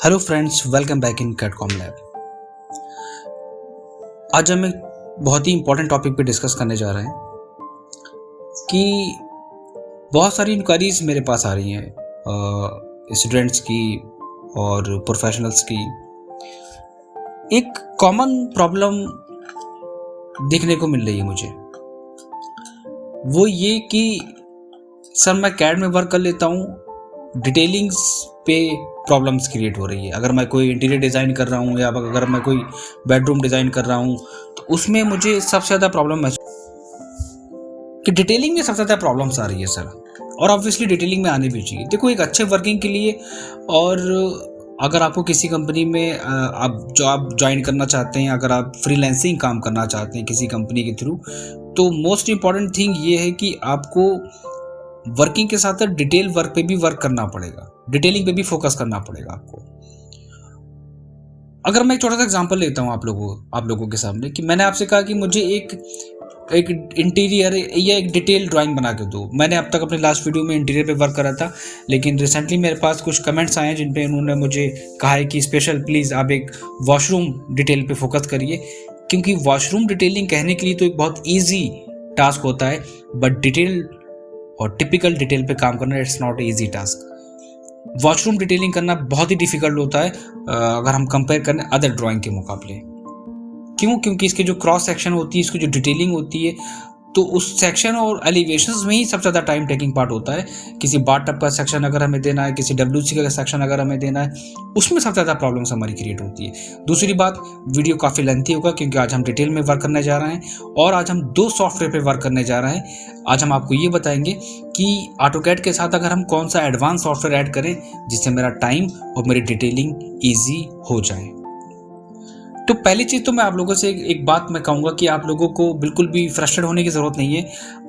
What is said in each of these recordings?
Hello friends, welcome back in Catcom lab. आज हम एक बहुत ही इंपॉर्टेंट टॉपिक पे डिस्कस करने जा रहे हैं कि बहुत सारी इंक्वायरीज मेरे पास आ रही हैं स्टूडेंट्स की और प्रोफेशनल्स की। एक कॉमन प्रॉब्लम देखने को मिल रही है मुझे, वो ये कि सर मैं कैड में वर्क कर लेता हूँ, डिटेलिंग्स पे प्रॉब्लम्स क्रिएट हो रही है। अगर मैं कोई इंटीरियर डिज़ाइन कर रहा हूँ या अगर मैं कोई बेडरूम डिज़ाइन कर रहा हूँ तो उसमें मुझे सबसे ज़्यादा प्रॉब्लम है कि डिटेलिंग में सबसे ज़्यादा प्रॉब्लम्स आ रही है सर। और ऑब्वियसली डिटेलिंग में आने भी चाहिए। देखो, एक अच्छे वर्किंग के लिए और अगर आपको किसी कंपनी में आप ज्वाइन करना चाहते हैं, अगर आप फ्रीलांसिंग काम करना चाहते हैं किसी कंपनी के थ्रू, तो मोस्ट इम्पॉर्टेंट थिंग ये है कि आपको वर्किंग के साथ साथ डिटेल वर्क पे भी वर्क करना पड़ेगा, डिटेलिंग पे भी फोकस करना पड़ेगा आपको। अगर मैं एक छोटा सा एग्जांपल लेता हूँ आप लोगों के सामने कि मैंने आपसे कहा कि मुझे एक इंटीरियर या एक डिटेल ड्राइंग बना के दो। मैंने अब तक अपने लास्ट वीडियो में इंटीरियर पे वर्क करा था, लेकिन रिसेंटली मेरे पास कुछ कमेंट्स आए हैं जिन पे उन्होंने मुझे कहा है कि स्पेशल प्लीज़ आप एक वॉशरूम डिटेल पे फोकस करिए, क्योंकि वॉशरूम डिटेलिंग कहने के लिए तो एक बहुत ईजी टास्क होता है, बट डिटेल और टिपिकल डिटेल पे काम करना it's not easy task. Washroom detailing करना बहुत ही डिफिकल्ट होता है अगर हम कंपेयर करें अदर ड्राइंग के मुकाबले। क्यों? क्योंकि इसके जो क्रॉस सेक्शन होती है, इसकी जो डिटेलिंग होती है, तो उस सेक्शन और एलिवेशंस में ही सबसे ज़्यादा टाइम टेकिंग पार्ट होता है। किसी बाथ टब का सेक्शन अगर हमें देना है, किसी WC का सेक्शन अगर हमें देना है, उसमें सबसे ज़्यादा प्रॉब्लम्स हमारी क्रिएट होती है। दूसरी बात, वीडियो काफ़ी लेंथी होगा क्योंकि आज हम डिटेल में वर्क करने जा रहे हैं और आज हम 2 सॉफ्टवेयर पे वर्क करने जा रहे हैं। आज हम आपको ये बताएंगे कि ऑटोकैड के साथ अगर हम कौन सा एडवांस सॉफ्टवेयर ऐड करें जिससे मेरा टाइम और मेरी डिटेलिंग ईजी हो जाए। तो पहली चीज़ तो मैं आप लोगों से एक बात मैं कहूँगा कि आप लोगों को बिल्कुल भी फ्रस्ट्रेट होने की ज़रूरत नहीं है,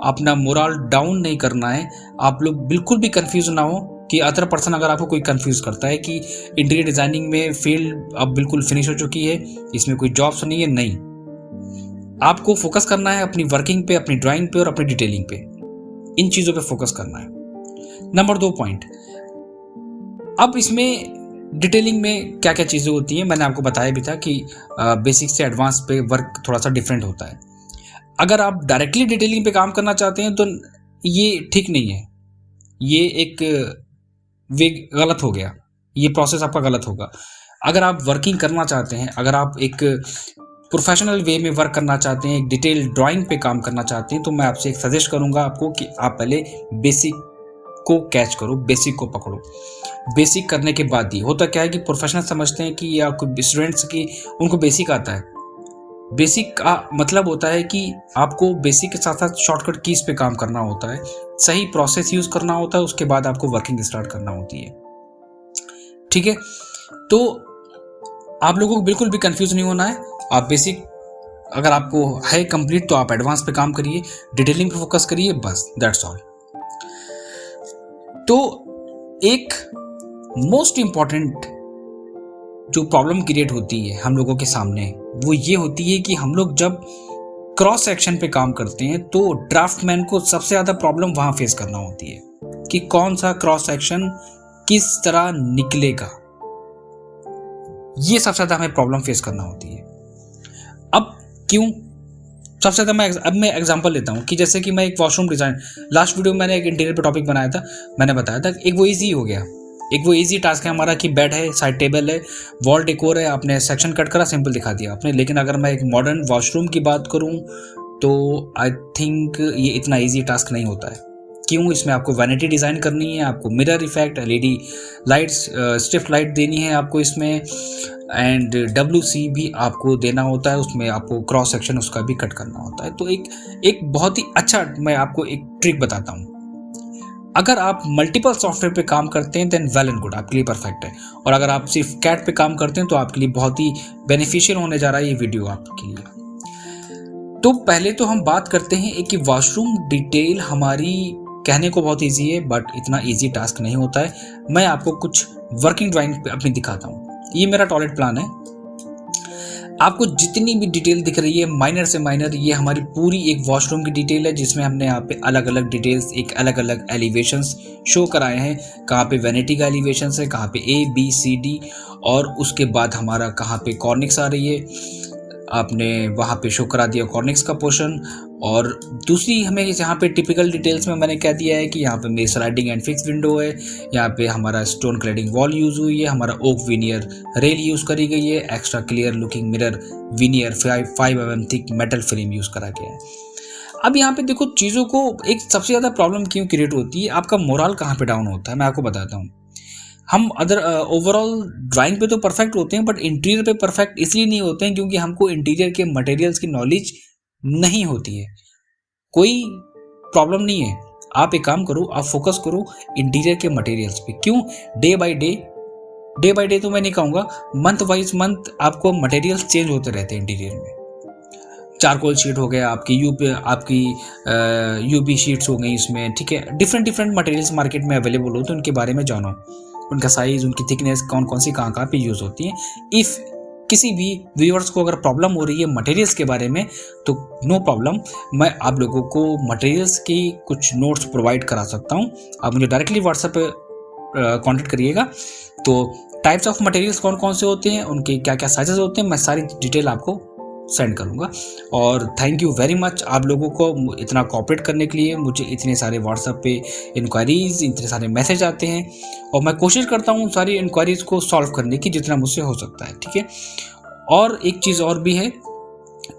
अपना मोरल डाउन नहीं करना है। आप लोग बिल्कुल भी कंफ्यूज ना हो कि अदर पर्सन अगर आपको कोई कंफ्यूज करता है कि इंटीरियर डिज़ाइनिंग में फील्ड अब बिल्कुल फिनिश हो चुकी है, इसमें कोई जॉब्स नहीं है। नहीं, आपको फोकस करना है अपनी वर्किंग पे, अपनी ड्राइंग पे और अपनी डिटेलिंग पे। इन चीज़ों पे फोकस करना है। नंबर 2 पॉइंट, अब इसमें डिटेलिंग में क्या क्या चीज़ें होती हैं मैंने आपको बताया भी था कि बेसिक से एडवांस पे वर्क थोड़ा सा डिफरेंट होता है। अगर आप डायरेक्टली डिटेलिंग पे काम करना चाहते हैं तो ये ठीक नहीं है, ये एक वे गलत हो गया, ये प्रोसेस आपका गलत होगा। अगर आप वर्किंग करना चाहते हैं, अगर आप एक प्रोफेशनल वे में वर्क करना चाहते हैं, एक डिटेल ड्राइंग पे काम करना चाहते हैं, तो मैं आपसे एक सजेस्ट करूँगा आपको कि आप पहले बेसिक को कैच करो, बेसिक को पकड़ो। बेसिक करने के बाद ही होता क्या है कि प्रोफेशनल समझते हैं कि या कोई स्टूडेंट्स की उनको बेसिक आता है। बेसिक का मतलब होता है कि आपको बेसिक के साथ साथ शॉर्टकट कीज पे काम करना होता है, सही प्रोसेस यूज करना होता है, उसके बाद आपको वर्किंग स्टार्ट करना होती है। ठीक है, तो आप लोगों को बिल्कुल भी कंफ्यूज नहीं होना है। आप बेसिक अगर आपको है कंप्लीट तो आप एडवांस पे काम करिए, डिटेलिंग पे फोकस करिए, बस दैट्स ऑल। तो एक मोस्ट इम्पॉर्टेंट जो प्रॉब्लम क्रिएट होती है हम लोगों के सामने, वो ये होती है कि हम लोग जब क्रॉस सेक्शन पे काम करते हैं तो ड्राफ्टमैन को सबसे ज़्यादा प्रॉब्लम वहाँ फेस करना होती है कि कौन सा क्रॉस सेक्शन किस तरह निकलेगा। ये सबसे ज़्यादा हमें प्रॉब्लम फेस करना होती है। अब क्यों? सबसे ज़्यादा मैं एग्जांपल लेता हूँ कि जैसे कि मैं एक वॉशरूम डिज़ाइन, लास्ट वीडियो में मैंने एक इंटीरियर पे टॉपिक बनाया था, मैंने बताया था एक वो ईजी हो गया, एक वो ईजी टास्क है हमारा कि बेड है, साइड टेबल है, वॉल डेकोर है, आपने सेक्शन कट करा, सिंपल दिखा दिया आपने। लेकिन अगर मैं एक मॉडर्न वॉशरूम की बात करूँ तो आई थिंक ये इतना ईजी टास्क नहीं होता है। क्यों? इसमें आपको वैनिटी डिज़ाइन करनी है, आपको mirror effect, LED lights, strip light देनी है आपको इसमें, एंड WC भी आपको देना होता है, उसमें आपको क्रॉस सेक्शन उसका भी कट करना होता है। तो एक बहुत ही अच्छा मैं आपको एक ट्रिक बताता हूँ। अगर आप मल्टीपल सॉफ्टवेयर पे काम करते हैं देन वेल एंड गुड, आपके लिए परफेक्ट है। और अगर आप सिर्फ कैड पे काम करते हैं तो आपके लिए बहुत ही बेनिफिशियल होने जा रहा है ये वीडियो आपके लिए। तो पहले तो हम बात करते हैं कि वॉशरूम डिटेल हमारी कहने को बहुत ईजी है, बट इतना ईजी टास्क नहीं होता है। मैं आपको कुछ वर्किंग ड्राइंग अपनी दिखाता हूँ। ये मेरा टॉयलेट प्लान है। आपको जितनी भी डिटेल दिख रही है माइनर से माइनर, ये हमारी पूरी एक वॉशरूम की डिटेल है, जिसमें हमने यहाँ पे अलग अलग डिटेल्स, एक अलग अलग एलिवेशंस शो कराए हैं। कहाँ पे वैनिटी का एलिवेशंस है, कहाँ पे A B C D, और उसके बाद हमारा कहाँ पे कॉर्निक्स आ रही है, आपने वहाँ पे शो करा दिया कॉर्निक्स का पोर्शन। और दूसरी हमें यहाँ पे टिपिकल डिटेल्स में मैंने क्या दिया है कि यहाँ पे मेरी स्लाइडिंग एंड फिक्स विंडो है, यहाँ पे हमारा स्टोन क्लैडिंग वॉल यूज़ हुई है, हमारा ओक विनियर रेल यूज़ करी गई है, extra clear looking mirror veneer 5 mm thick metal frame use करा गया है। अब यहाँ पे देखो चीज़ों को, एक सबसे ज़्यादा प्रॉब्लम क्यों क्रिएट होती है, आपका मोरल कहाँ पे डाउन होता है, मैं आपको बताता हूँ। हम ओवरऑल ड्राइंग पे तो परफेक्ट होते हैं, बट इंटीरियर पे परफेक्ट इसलिए नहीं होते हैं क्योंकि हमको इंटीरियर के मटेरियल्स की नॉलेज नहीं होती है। कोई प्रॉब्लम नहीं है, आप एक काम करो, आप फोकस करो इंटीरियर के मटेरियल्स पे। क्यों? डे बाय डे तो मैं नहीं कहूँगा, मंथ वाइज मंथ आपको मटेरियल्स चेंज होते रहते हैं इंटीरियर में। चारकोल शीट हो गया, आपकी यूबी शीट्स हो गई इसमें, ठीक है। डिफरेंट मटेरियल्स मार्केट में अवेलेबल हो तो उनके बारे में जानो, उनका साइज़, उनकी थिकनेस, कौन कौन सी कहाँ पे यूज़ होती है। इफ़ किसी भी व्यूअर्स को अगर प्रॉब्लम हो रही है मटेरियल्स के बारे में तो नो प्रॉब्लम, मैं आप लोगों को मटेरियल्स की कुछ नोट्स प्रोवाइड करा सकता हूँ। आप मुझे डायरेक्टली व्हाट्सएप पे कॉन्टेक्ट करिएगा। तो टाइप्स ऑफ मटेरियल्स कौन कौन से होते हैं, उनके क्या क्या साइजेस होते हैं, मैं सारी डिटेल आपको सेंड करूँगा। और थैंक यू वेरी मच आप लोगों को इतना कोऑपरेट करने के लिए। मुझे इतने सारे व्हाट्सएप पे इंक्वायरीज़, इतने सारे मैसेज आते हैं और मैं कोशिश करता हूँ सारी इंक्वायरीज़ को सॉल्व करने की जितना मुझसे हो सकता है, ठीक है। और एक चीज़ और भी है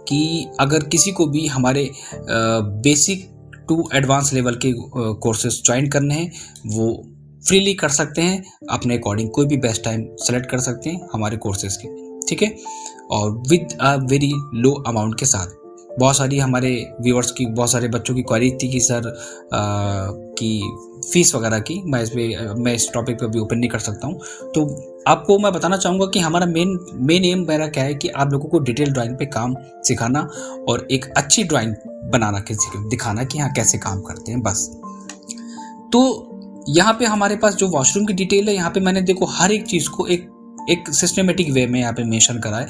कि अगर किसी को भी हमारे बेसिक टू एडवांस लेवल के कोर्सेज ज्वाइन करने हैं, वो फ्रीली कर सकते हैं, अपने अकॉर्डिंग कोई भी बेस्ट टाइम सेलेक्ट कर सकते हैं हमारे कोर्सेज के, ठीक है। और with a very low amount के साथ। बहुत सारी हमारे व्यूअर्स की, बहुत सारे बच्चों की क्वेरी थी कि सर की फ़ीस वगैरह की, मैं इस टॉपिक पे अभी ओपन नहीं कर सकता हूँ। तो आपको मैं बताना चाहूँगा कि हमारा मेन एम मेरा क्या है कि आप लोगों को डिटेल ड्राइंग पे काम सिखाना और एक अच्छी ड्राइंग बनाना के दिखाना कि हाँ कैसे काम करते हैं, बस। तो यहाँ पे हमारे पास जो वॉशरूम की डिटेल है, यहाँ पे मैंने देखो हर एक चीज़ को एक सिस्टमेटिक वे में यहाँ पे मेंशन करा है।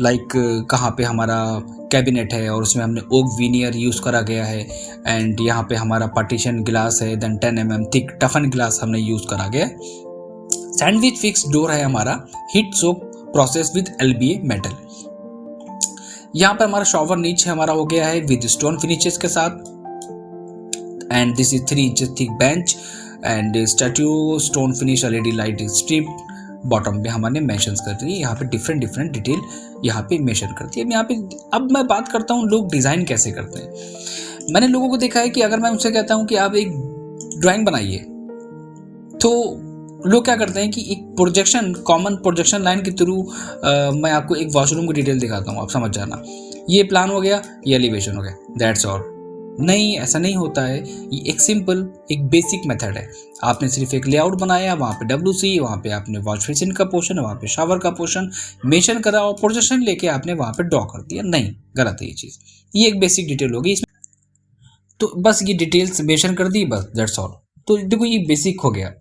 लाइक कहाँ पे हमारा कैबिनेट है और उसमें हमने ओक विनियर यूज़ करा गया है, एंड यहाँ पे हमारा पार्टीशन ग्लास है, देन 10 mm थिक टफन ग्लास हमने यूज़ करा गया है। सैंडविच फिक्स डोर है हमारा, heat soak process with LBA metal. यहाँ पे हमारा शॉवर नीच हमारा हो गया है विद स्टोन फिनिशेस के साथ, and this is 3 inch thick bench and statute stone finish LED light strip bottom में हमने मेंशन कर दी है। यहाँ पे डिफरेंट डिटेल यहाँ पे मेंशन करती है। यहाँ पे अब मैं बात करता हूँ लोग डिज़ाइन कैसे करते हैं। मैंने लोगों को देखा है कि अगर मैं उनसे कहता हूँ कि आप एक ड्राइंग बनाइए, तो लोग क्या करते हैं कि एक कॉमन प्रोजेक्शन लाइन के थ्रू मैं आपको एक वॉशरूम की डिटेल दिखाता हूँ, आप समझ जाना, ये प्लान हो गया, ये एलिवेशन हो गया, दैट्स ऑल। नहीं, ऐसा नहीं होता है। ये एक सिंपल, एक बेसिक मेथड है। आपने सिर्फ एक लेआउट बनाया, वहाँ पे WC, वहाँ पे आपने वॉश बेसिन का पोर्शन, वहाँ पे शावर का पोर्शन मेंशन करा और प्रोजेक्शन लेके आपने वहाँ पे ड्रॉ कर दिया। नहीं, गलत है ये चीज़। ये एक बेसिक डिटेल होगी इसमें, तो बस ये डिटेल्स मेंशन कर दी, बस दैट्स ऑल। तो देखो ये बेसिक हो गया।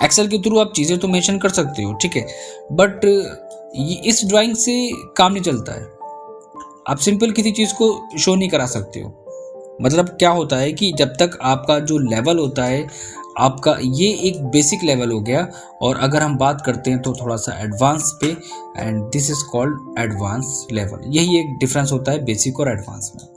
एक्सेल के थ्रू आप चीज़ें तो मेंशन कर सकते हो, ठीक है, बट ये इस ड्राइंग से काम नहीं चलता है। आप सिंपल किसी चीज़ को शो नहीं करा सकते हो। मतलब क्या होता है कि जब तक आपका जो लेवल होता है, आपका ये एक बेसिक लेवल हो गया, और अगर हम बात करते हैं तो थोड़ा सा एडवांस पे, and this is called advance level. यही एक डिफरेंस होता है बेसिक और एडवांस में।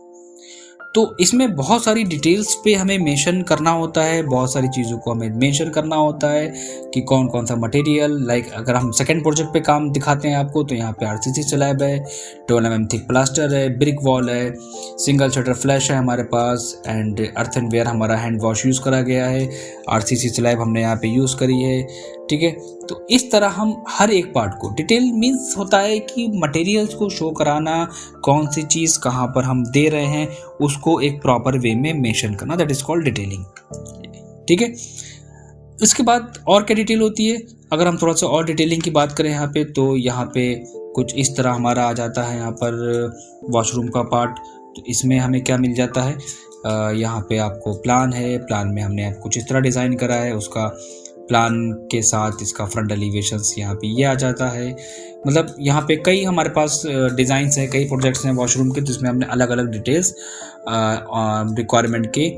तो इसमें बहुत सारी डिटेल्स पे हमें मेंशन करना होता है, बहुत सारी चीज़ों को हमें मेंशन करना होता है कि कौन कौन सा मटेरियल। लाइक अगर हम सेकंड प्रोजेक्ट पे काम दिखाते हैं आपको, तो यहाँ पे RCC स्लैब है, 12 mm थिक प्लास्टर है, ब्रिक वॉल है, सिंगल शटर फ्लैश है हमारे पास, एंड अर्थनवेयर हमारा हैंड वॉश यूज़ करा गया है, RCC स्लैब हमने यहाँ पे यूज़ करी है, ठीक है। तो इस तरह हम हर एक पार्ट को, डिटेल मीन्स होता है कि मटेरियल्स को शो कराना, कौन सी चीज़ कहाँ पर हम दे रहे हैं उसको एक प्रॉपर वे में मेंशन करना, दैट इज कॉल्ड डिटेलिंग, ठीक है। इसके बाद और क्या डिटेल होती है, अगर हम थोड़ा सा और डिटेलिंग की बात करें यहाँ पे, तो यहाँ पे कुछ इस तरह हमारा आ जाता है यहाँ पर वॉशरूम का पार्ट। तो इसमें हमें क्या मिल जाता है, यहाँ पे आपको प्लान है, प्लान में हमने कुछ इस तरह डिज़ाइन करा है, उसका प्लान के साथ इसका फ्रंट एलिवेशंस यहाँ पे ये आ जाता है। मतलब यहाँ पे कई हमारे पास डिज़ाइंस हैं, कई प्रोजेक्ट्स हैं वॉशरूम के, जिसमें हमने अलग अलग डिटेल्स रिक्वायरमेंट के,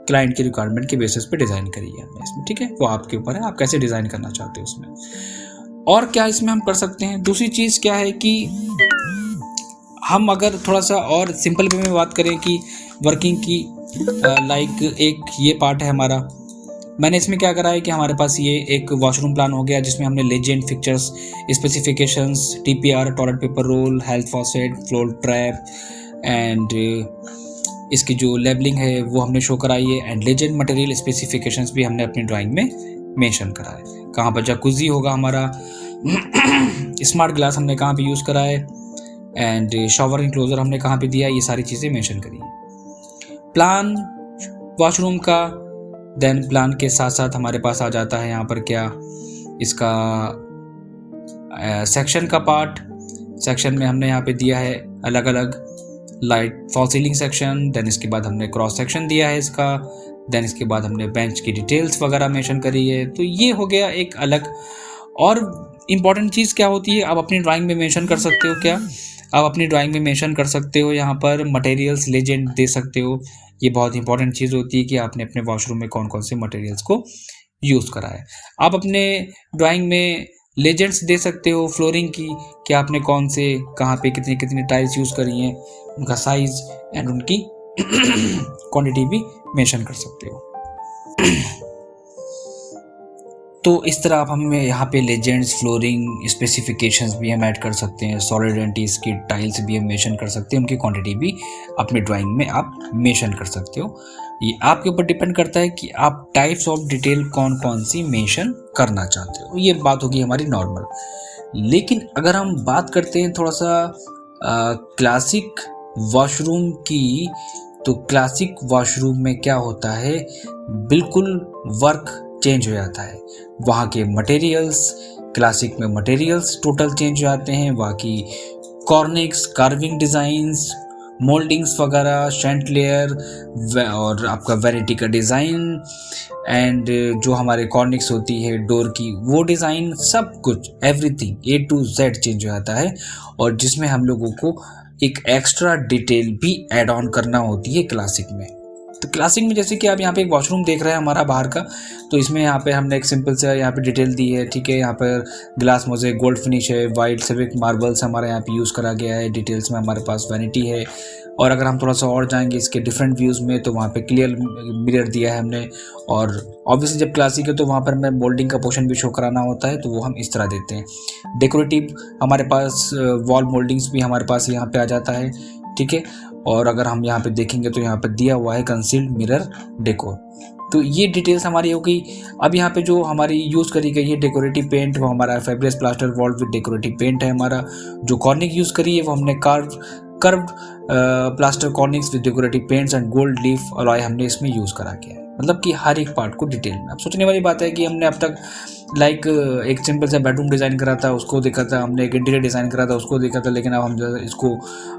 क्लाइंट की रिक्वायरमेंट के बेसिस पे डिज़ाइन करी है हमने इसमें। ठीक है, वो आपके ऊपर है, आप कैसे डिज़ाइन करना चाहते हो उसमें। और क्या इसमें हम कर सकते हैं, दूसरी चीज़ क्या है कि हम अगर थोड़ा सा और सिंपल वे में बात करें कि वर्किंग की, लाइक एक ये पार्ट है हमारा, मैंने इसमें क्या करा है कि हमारे पास ये एक वॉशरूम प्लान हो गया जिसमें हमने legend, fixtures, specifications, TPR, toilet paper roll, health faucet, floor trap and इसकी जो लेबलिंग है वो हमने शो कराई है। एंड लेजेंड मटेरियल स्पेसिफिकेशंस भी हमने अपनी ड्राइंग में मेंशन करा है। कहाँ पर जकूजी होगा हमारा, स्मार्ट ग्लास हमने कहाँ पे यूज़ करा है, एंड शॉवर इंक्लोजर हमने कहाँ पे दिया है, ये सारी चीज़ें मेंशन करी है प्लान वॉशरूम का। देन प्लान के साथ साथ हमारे पास आ जाता है यहाँ पर क्या, इसका सेक्शन का पार्ट। सेक्शन में हमने यहाँ पे दिया है अलग अलग light fall ceiling section, then इसके बाद हमने क्रॉस सेक्शन दिया है इसका, देन इसके बाद हमने बेंच की डिटेल्स वगैरह मेंशन करी है। तो ये हो गया एक अलग। और इम्पॉर्टेंट चीज़ क्या होती है, आप अपनी ड्राइंग में मेंशन कर सकते हो, क्या आप अपनी ड्राइंग में मेंशन कर सकते हो यहाँ पर मटेरियल्स लेजेंड दे सकते हो। ये बहुत इंपॉर्टेंट चीज़ होती है कि आपने अपने वॉशरूम में कौन कौन से मटेरियल्स को यूज़ करा है। आप अपने ड्राइंग में लेजेंड्स दे सकते हो फ्लोरिंग की, कि आपने कौन से, कहाँ पे कितनी कितनी टाइल्स यूज़ करी हैं, उनका साइज़ एंड उनकी क्वांटिटी भी मेंशन कर सकते हो। तो इस तरह आप हमें यहाँ पे लेजेंड्स, फ्लोरिंग, स्पेसिफिकेशंस भी हम ऐड कर सकते हैं, सॉलिड एंटीज की टाइल्स भी हम मेंशन कर सकते हैं, उनकी क्वांटिटी भी अपनी ड्राइंग में आप मेंशन कर सकते हो। ये आपके ऊपर डिपेंड करता है कि आप टाइप्स ऑफ डिटेल कौन कौन सी मेंशन करना चाहते हो। ये बात होगी हमारी नॉर्मल। लेकिन अगर हम बात करते हैं थोड़ा सा क्लासिक वॉशरूम की, तो क्लासिक वॉशरूम में क्या होता है, बिल्कुल वर्क चेंज हो जाता है। वहाँ के मटेरियल्स, क्लासिक में मटेरियल्स टोटल चेंज हो जाते हैं। वहाँ की कॉर्निक्स, कार्विंग डिज़ाइंस, मोल्डिंग्स वगैरह, शैंटलियर और आपका वैनिटी का डिज़ाइन एंड जो हमारे कॉर्निक्स होती है डोर की वो डिज़ाइन, सब कुछ everything A to Z change हो जाता है। और जिसमें हम लोगों को एक एक्स्ट्रा डिटेल भी ऐड ऑन करना होती है क्लासिक में। तो क्लासिक में जैसे कि आप यहाँ पे एक वॉशरूम देख रहे हैं हमारा बाहर का, तो इसमें यहाँ पे हमने एक सिंपल सा यहाँ पे डिटेल दी है। ठीक है, यहाँ पर ग्लास मोज़ेक, गोल्ड फिनिश है, वाइट सिविक मार्बल्स हमारे यहाँ पे यूज़ करा गया है। डिटेल्स में हमारे पास वैनिटी है। और अगर हम थोड़ा सा और जाएंगे इसके डिफरेंट व्यूज़ में, तो वहाँ पे क्लियर मिरर दिया है हमने। और ऑब्वियसली जब क्लासिक है तो वहाँ पर हमें मोल्डिंग का पोर्शन भी शो कराना होता है, तो वो हम इस तरह देते हैं। डेकोरेटिव हमारे पास वॉल मोल्डिंग्स भी हमारे पास यहाँ पे आ जाता है। ठीक है, और अगर हम यहाँ पे देखेंगे तो यहाँ पे दिया हुआ है कंसील्ड मिरर डेकोर। तो ये डिटेल्स हमारी हो गई। अब यहाँ पे जो हमारी यूज़ करी गई है डेकोरेटिव पेंट, वो हमारा fibrous plaster wall with decorative paint है हमारा। जो कॉर्निक यूज़ करी है वो हमने curved plaster cornices with decorative paints and gold leaf alloy हमने इसमें यूज़ करा गया है। मतलब कि हर एक पार्ट को डिटेल में। अब सोचने वाली बात है कि हमने अब तक लाइक एक सिंपल सा बेडरूम डिज़ाइन करा था, उसको देखा था, हमने एक इंटीरियर डिज़ाइन करा था, उसको देखा था, लेकिन अब हम जो इसको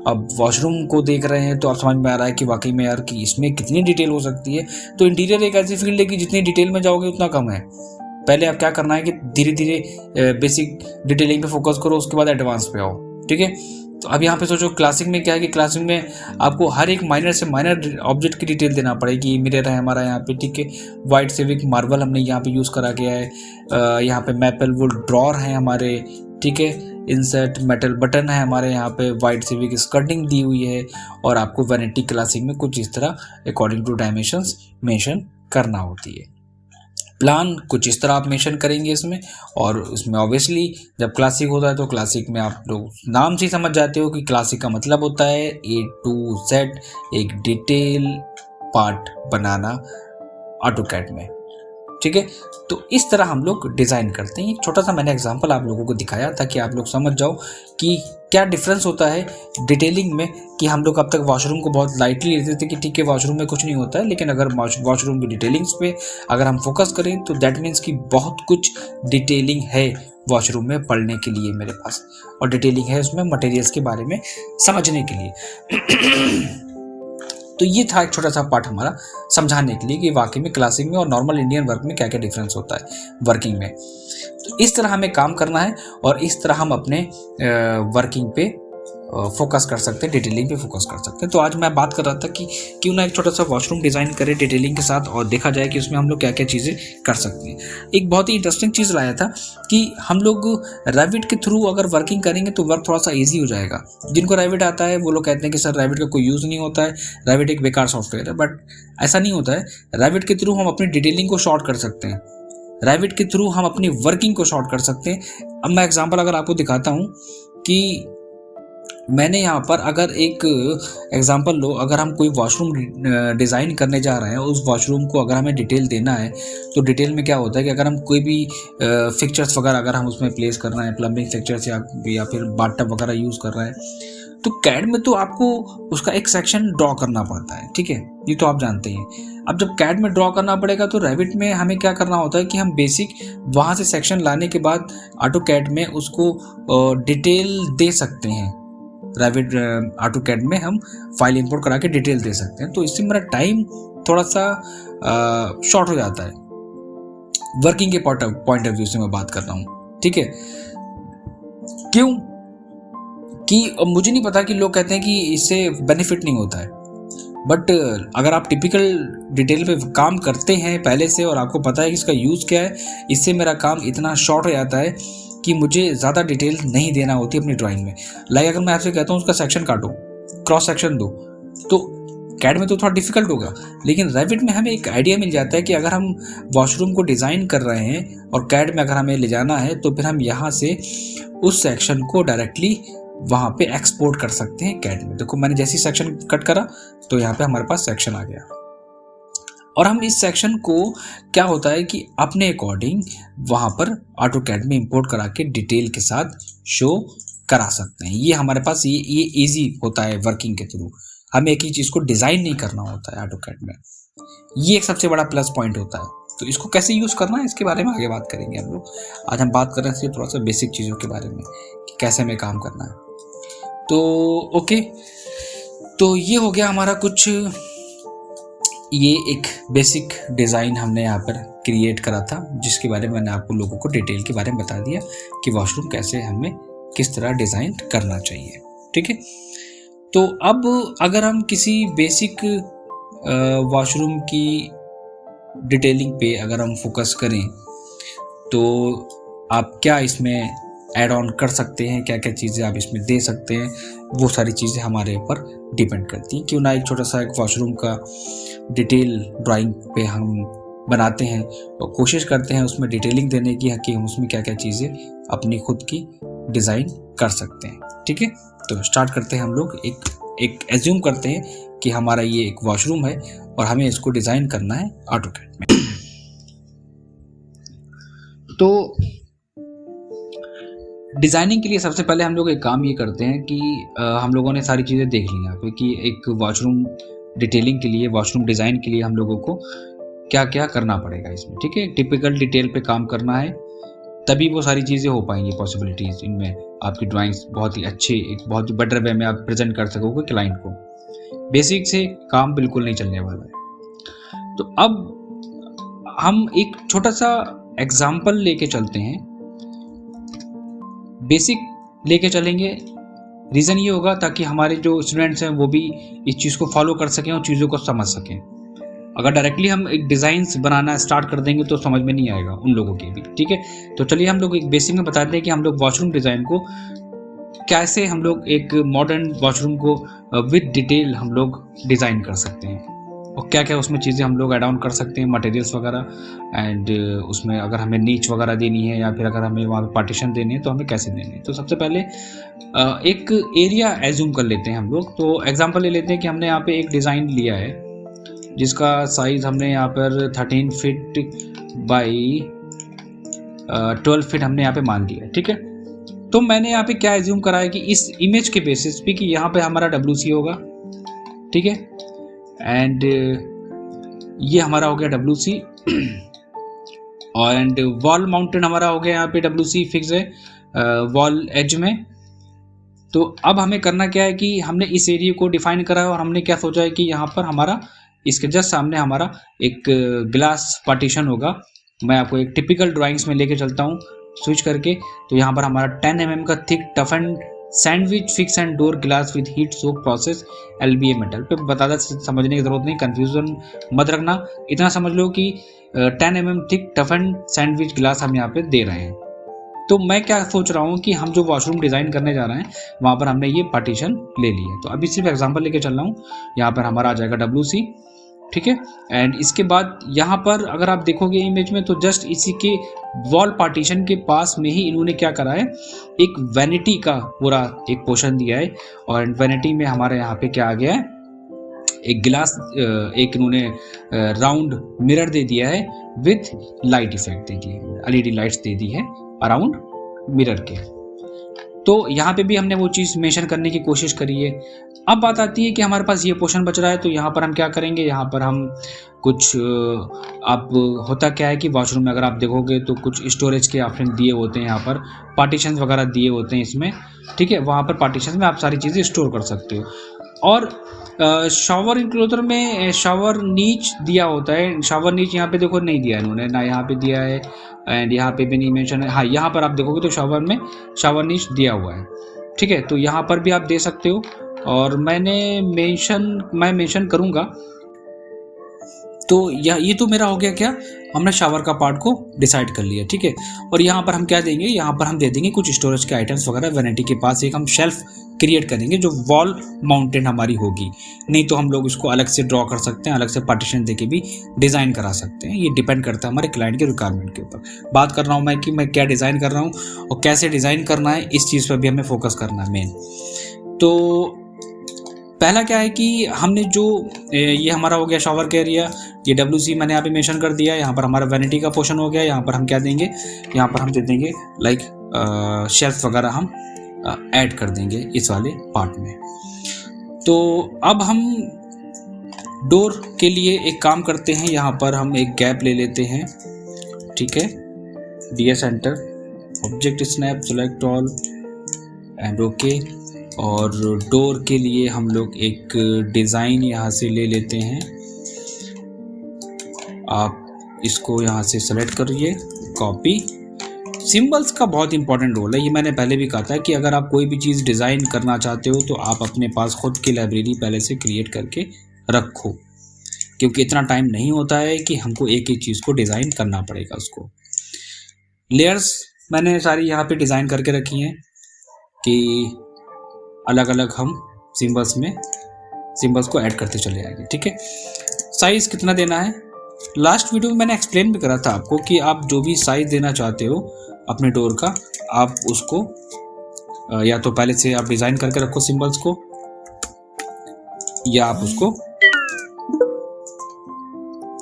अब वॉशरूम को देख रहे हैं तो अब समझ में आ रहा है कि वाकई में यार कि इसमें कितनी डिटेल हो सकती है। तो इंटीरियर एक ऐसी फील्ड है कि जितनी डिटेल में जाओगे उतना कम है। पहले आप क्या करना है कि धीरे धीरे बेसिक डिटेलिंग पे फोकस करो, उसके बाद एडवांस पे आओ। ठीक है, तो अब यहाँ पे सोचो क्लासिक में क्या है कि क्लासिक में आपको हर एक माइनर से माइनर ऑब्जेक्ट की डिटेल देना पड़ेगी। मिरर है हमारा यहाँ पे, ठीक है, वाइट सिविक मार्बल हमने यहाँ पे यूज़ करा गया है। यहाँ पे मैपल वुड ड्रॉर है हमारे, ठीक है, इंसर्ट मेटल बटन है हमारे यहाँ पे, वाइट सिविक स्कर्टिंग दी हुई है। और आपको वैनिटी क्लासिक में कुछ इस तरह अकॉर्डिंग टू डायमेंशंस मेंशन करना होती है। प्लान कुछ इस तरह आप मेंशन करेंगे इसमें। और इसमें ऑब्वियसली जब क्लासिक होता है तो क्लासिक में आप लोग नाम से ही समझ जाते हो कि क्लासिक का मतलब होता है A to Z एक डिटेल पार्ट बनाना ऑटोकैड में। ठीक है, तो इस तरह हम लोग डिज़ाइन करते हैं। एक छोटा सा मैंने एग्जांपल आप लोगों को दिखाया ताकि आप लोग समझ जाओ कि क्या डिफरेंस होता है डिटेलिंग में। कि हम लोग अब तक वॉशरूम को बहुत लाइटली लेते थे कि ठीक है वॉशरूम में कुछ नहीं होता है, लेकिन अगर वॉशरूम की डिटेलिंग्स पे अगर हम फोकस करें तो दैट मीन्स कि बहुत कुछ डिटेलिंग है वॉशरूम में पढ़ने के लिए मेरे पास, और डिटेलिंग है उसमें मटेरियल्स के बारे में समझने के लिए। तो ये था एक छोटा सा पार्ट हमारा समझाने के लिए कि वाकई में क्लासिक में और नॉर्मल इंडियन वर्क में क्या क्या डिफरेंस होता है वर्किंग में। तो इस तरह हमें काम करना है और इस तरह हम अपने वर्किंग पे फोकस कर सकते हैं, डिटेलिंग पे फोकस कर सकते हैं। तो आज मैं बात कर रहा था कि क्यों ना एक छोटा सा वॉशरूम डिज़ाइन करें डिटेलिंग के साथ और देखा जाए कि उसमें हम लोग क्या क्या चीज़ें कर सकते हैं। एक बहुत ही इंटरेस्टिंग चीज़ लाया था कि हम लोग रैविट के थ्रू अगर वर्किंग करेंगे तो वर्क थोड़ा सा ईजी हो जाएगा। जिनको रैविट आता है वो लोग कहते हैं कि सर रैविट का कोई यूज़ नहीं होता है, रैविट एक बेकार सॉफ्टवेयर है, बट ऐसा नहीं होता है। रैविट के थ्रू हम अपनी डिटेलिंग को शॉर्ट कर सकते हैं, रैविट के थ्रू हम अपनी वर्किंग को शॉर्ट कर सकते हैं। अब मैं एग्जांपल अगर आपको दिखाता हूँ कि मैंने यहाँ पर अगर एक एग्जांपल लो, अगर हम कोई वॉशरूम डिज़ाइन करने जा रहे हैं, उस वॉशरूम को अगर हमें डिटेल देना है तो डिटेल में क्या होता है कि अगर हम कोई भी फिक्चर्स वगैरह अगर हम उसमें प्लेस करना है, प्लम्बिंग फिक्चर्स या फिर बाथटब वगैरह यूज़ कर रहे हैं, तो कैड में तो आपको उसका एक सेक्शन ड्रॉ करना पड़ता है, ठीक है, ये तो आप जानते हैं। अब जब कैड में ड्रॉ करना पड़ेगा तो रैविट में हमें क्या करना होता है कि हम बेसिक वहाँ से सेक्शन लाने के बाद ऑटो कैड में उसको डिटेल दे सकते हैं। रैविट ऑटो कैड में हम फाइल इंपोर्ट करा के डिटेल दे सकते हैं, तो इससे मेरा टाइम थोड़ा सा शॉर्ट हो जाता है। वर्किंग के पॉइंट ऑफ व्यू से मैं बात कर रहा हूँ, ठीक है। क्यों कि मुझे नहीं पता कि लोग कहते हैं कि इससे बेनिफिट नहीं होता है, बट अगर आप टिपिकल डिटेल पे काम करते हैं पहले से और आपको पता है कि इसका यूज़ क्या है, इससे मेरा काम इतना शॉर्ट हो जाता है कि मुझे ज़्यादा डिटेल नहीं देना होती अपनी ड्राइंग में। लाइक अगर मैं आपसे कहता हूँ उसका सेक्शन काटो, क्रॉस सेक्शन दो, तो कैड में तो थोड़ा डिफिकल्ट होगा, लेकिन रैविट में हमें एक आइडिया मिल जाता है कि अगर हम वॉशरूम को डिज़ाइन कर रहे हैं और कैड में अगर हमें ले जाना है तो फिर हम यहाँ से उस सेक्शन को डायरेक्टली वहाँ पे एक्सपोर्ट कर सकते हैं कैड में। देखो मैंने जैसी सेक्शन कट करा तो यहाँ पे हमारे पास सेक्शन आ गया, और हम इस सेक्शन को क्या होता है कि अपने अकॉर्डिंग वहाँ पर ऑटो कैड में इंपोर्ट करा के डिटेल के साथ शो करा सकते हैं। ये हमारे पास ये इजी होता है वर्किंग के थ्रू, हमें एक ही चीज़ को डिज़ाइन नहीं करना होता है ऑटो कैड में। ये एक सबसे बड़ा प्लस पॉइंट होता है। तो इसको कैसे यूज़ करना है इसके बारे में आगे बात करेंगे हम लोग। आज हम बात कर रहे हैं सिर्फ थोड़ा सा बेसिक चीज़ों के बारे में कि कैसे हमें काम करना है। तो ओके, तो ये हो गया हमारा कुछ, ये एक बेसिक डिज़ाइन हमने यहाँ पर क्रिएट करा था जिसके बारे में मैंने आपको लोगों को डिटेल के बारे में बता दिया कि वॉशरूम कैसे हमें किस तरह डिज़ाइन करना चाहिए, ठीक है। तो अब अगर हम किसी बेसिक वॉशरूम की डिटेलिंग पे अगर हम फोकस करें तो आप क्या इसमें ऐड ऑन कर सकते हैं, क्या क्या चीज़ें आप इसमें दे सकते हैं, वो सारी चीज़ें हमारे ऊपर डिपेंड करती हैं। क्यों ना एक छोटा सा एक वॉशरूम का डिटेल ड्राइंग पे हम बनाते हैं और कोशिश करते हैं उसमें डिटेलिंग देने की कि हम उसमें क्या क्या चीज़ें अपनी खुद की डिज़ाइन कर सकते हैं, ठीक है। तो स्टार्ट करते हैं हम लोग, एक एज्यूम करते हैं कि हमारा ये एक वॉशरूम है और हमें इसको डिज़ाइन करना है ऑटो कैड में। तो डिज़ाइनिंग के लिए सबसे पहले हम लोग एक काम ये करते हैं कि हम लोगों ने सारी चीज़ें देख ली यहाँ पे कि एक वॉशरूम डिटेलिंग के लिए, वॉशरूम डिज़ाइन के लिए हम लोगों को क्या क्या करना पड़ेगा इसमें, ठीक है। टिपिकल डिटेल पे काम करना है, तभी वो सारी चीज़ें हो पाएंगी, पॉसिबिलिटीज़ इनमें आपकी ड्राइंग्स बहुत ही अच्छी, एक बहुत ही बेटर वे में आप प्रेजेंट कर सकोगे क्लाइंट को। बेसिक से काम बिल्कुल नहीं चलने वाला है। तो अब हम एक छोटा सा एग्जाम्पल लेके चलते हैं, बेसिक लेके चलेंगे। रीज़न ये होगा ताकि हमारे जो स्टूडेंट्स हैं वो भी इस चीज़ को फॉलो कर सकें और चीज़ों को समझ सकें। अगर डायरेक्टली हम एक डिज़ाइंस बनाना स्टार्ट कर देंगे तो समझ में नहीं आएगा उन लोगों के भी, ठीक है। तो चलिए हम लोग एक बेसिक में बताते हैं कि हम लोग वॉशरूम डिज़ाइन को कैसे, हम लोग एक मॉडर्न वॉशरूम को विद डिटेल हम लोग डिज़ाइन कर सकते हैं और क्या क्या उसमें चीज़ें हम लोग ऐड ऑन कर सकते हैं, मटेरियल्स वगैरह, एंड उसमें अगर हमें नीच वगैरह देनी है या फिर अगर हमें वहाँ पे पार्टीशन देने हैं तो हमें कैसे देने हैं। तो सबसे पहले एक एरिया एज्यूम कर लेते हैं हम लोग। तो एग्जांपल ले लेते हैं कि हमने यहाँ पे एक डिज़ाइन लिया है जिसका साइज़ हमने यहाँ पर 13 फीट बाई 12 फीट हमने यहाँ पे मान लिया है, ठीक है। तो मैंने यहाँ पे क्या एज्यूम करा है कि इस इमेज के बेसिस पे कि यहाँ पे हमारा WC होगा, ठीक है, एंड ये हमारा हो गया WC और एंड वॉल माउंटेड हमारा हो गया यहाँ पे WC फिक्स है वॉल एज में, तो अब हमें करना क्या है कि हमने इस एरिया को डिफाइन करा है और हमने क्या सोचा है कि यहाँ पर हमारा इसके जस्ट सामने हमारा एक ग्लास पार्टीशन होगा। मैं आपको एक टिपिकल ड्राइंग्स में लेके चलता हूँ स्विच करके। तो यहाँ पर हमारा 10 mm का thick tough and sandwich fix and door glass with heat soak process LBA metal पे बताता समझने की जरूरत नहीं, कंफ्यूजन मत रखना, इतना समझ लो कि 10 mm thick tough and sandwich glass हम यहाँ पे दे रहे हैं। तो मैं क्या सोच रहा हूँ कि हम जो वॉशरूम डिज़ाइन करने जा रहे हैं वहाँ पर हमने ये पार्टीशन ले ली है। तो अभी सिर्फ एग्जांपल लेके चल रहा हूँ। यहाँ पर हमारा आ जाएगा WC, ठीक है। एंड इसके बाद यहाँ पर अगर आप देखोगे इमेज में तो जस्ट इसी के वॉल पार्टीशन के पास में ही इन्होंने क्या करा है, एक वैनिटी का पूरा एक पोर्शन दिया है। और वैनिटी में हमारे यहाँ पे क्या आ गया है, एक गिलास, एक इन्होंने राउंड मिरर दे दिया है विथ लाइट इफेक्ट दे दिए, LED लाइट्स दे दी है अराउंड मिरर के। तो यहाँ पे भी हमने वो चीज़ मेंशन करने की कोशिश करी है। अब बात आती है कि हमारे पास ये पोर्शन बच रहा है, तो यहाँ पर हम क्या करेंगे, यहाँ पर हम कुछ आप होता क्या है कि वॉशरूम में अगर आप देखोगे तो कुछ स्टोरेज के ऑप्शन दिए होते हैं, यहाँ पर पार्टीशंस वगैरह दिए होते हैं इसमें, ठीक है। वहाँ पर पार्टीशंस में आप सारी चीज़ें स्टोर कर सकते हो। और शावर इंक्लोजर में शावर नीच दिया होता है। शावर नीच यहाँ पे देखो नहीं दिया है इन्होंने, ना यहाँ पे दिया है एंड यहाँ पे भी नहीं मेंशन है। हाँ, यहाँ पर आप देखोगे तो शावर में शावर नीच दिया हुआ है, ठीक है। तो यहाँ पर भी आप दे सकते हो और मैं मेंशन करूँगा। तो ये तो मेरा हो गया क्या, हमने शावर का पार्ट को डिसाइड कर लिया, ठीक है। और यहाँ पर हम क्या देंगे, यहाँ पर हम दे देंगे कुछ स्टोरेज के आइटम्स वगैरह। वैनिटी के पास एक हम शेल्फ क्रिएट करेंगे जो वॉल माउंटेड हमारी होगी। नहीं तो हम लोग इसको अलग से ड्रॉ कर सकते हैं, अलग से पार्टीशन देके भी डिज़ाइन करा सकते हैं। ये डिपेंड करता है हमारे क्लाइंट के रिक्वायरमेंट के ऊपर। बात कर रहा हूँ मैं कि मैं क्या डिज़ाइन कर रहा हूँ और कैसे डिज़ाइन करना है, इस चीज़ पर भी हमें फोकस करना है मेन। तो पहला क्या है कि हमने जो ये हमारा हो गया शावर का एरिया, ये WC मैंने यहाँ पे मेंशन कर दिया। यहाँ पर हमारा वैनिटी का पोर्शन हो गया। यहाँ पर हम क्या देंगे, यहाँ पर हम दे देंगे लाइक शेल्फ वगैरह हम ऐड कर देंगे इस वाले पार्ट में। तो अब हम डोर के लिए एक काम करते हैं, यहाँ पर हम एक गैप ले लेते हैं, ठीक है। DS enter, object snap, select all and okay. और डोर के लिए हम लोग एक डिज़ाइन यहाँ से ले लेते हैं। आप इसको यहाँ से सेलेक्ट करिए, कॉपी। सिंबल्स का बहुत इंपॉर्टेंट रोल है, ये मैंने पहले भी कहा था कि अगर आप कोई भी चीज़ डिज़ाइन करना चाहते हो तो आप अपने पास खुद की लाइब्रेरी पहले से क्रिएट करके रखो, क्योंकि इतना टाइम नहीं होता है कि हमको एक एक चीज़ को डिज़ाइन करना पड़ेगा उसको। लेयर्स मैंने सारी यहाँ पे डिज़ाइन करके रखी हैं कि अलग अलग हम सिंबल्स को ऐड करते चले जाएंगे, ठीक है। साइज़ कितना देना है, लास्ट वीडियो में मैंने एक्सप्लेन भी करा था आपको कि आप जो भी साइज़ देना चाहते हो अपने डोर का, आप उसको या तो पहले से आप डिज़ाइन करके रखो सिंबल्स को, या आप उसको